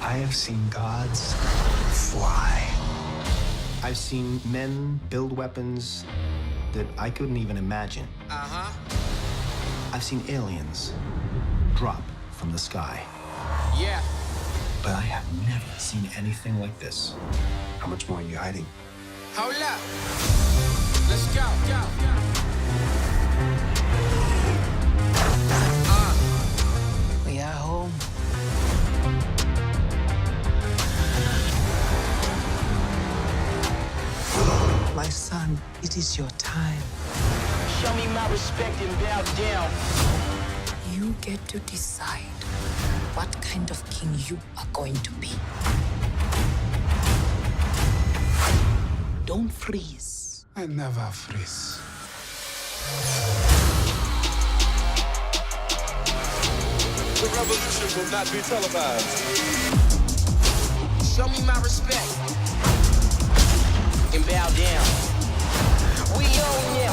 I have seen gods fly. I've seen men build weapons that I couldn't even imagine. I've seen aliens drop from the sky. Yeah. But I have never seen anything like this. How much more are you hiding? Hold up. Let's go. We are home. My son, it is your time. Show me my respect and bow down. You get to decide what kind of king you are going to be. Don't freeze. I never freeze. The revolution will not be televised. Show me my respect and bow down. We own ya.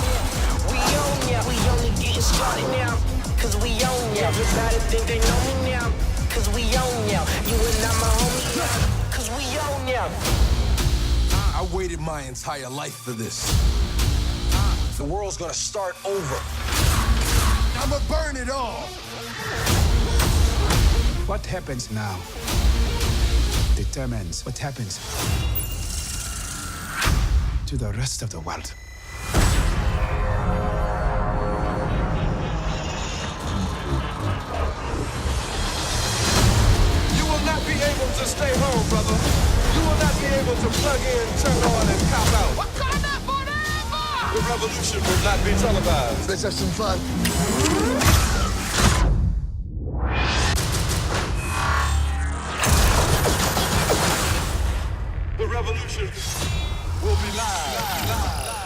We own ya. We only getting started now. Cause we own ya. Everybody think they know me now. Cause we own ya. You and I'm a homie now. Cause we own ya. I waited my entire life for this. The world's gonna start over. I'ma burn it all. What happens now determines what happens to the rest of the world. You will not be able to stay home, brother. You will not be able to plug in, turn on, and cop out. Wakanda forever! The revolution will not be televised. Let's have some fun. The revolution will be live.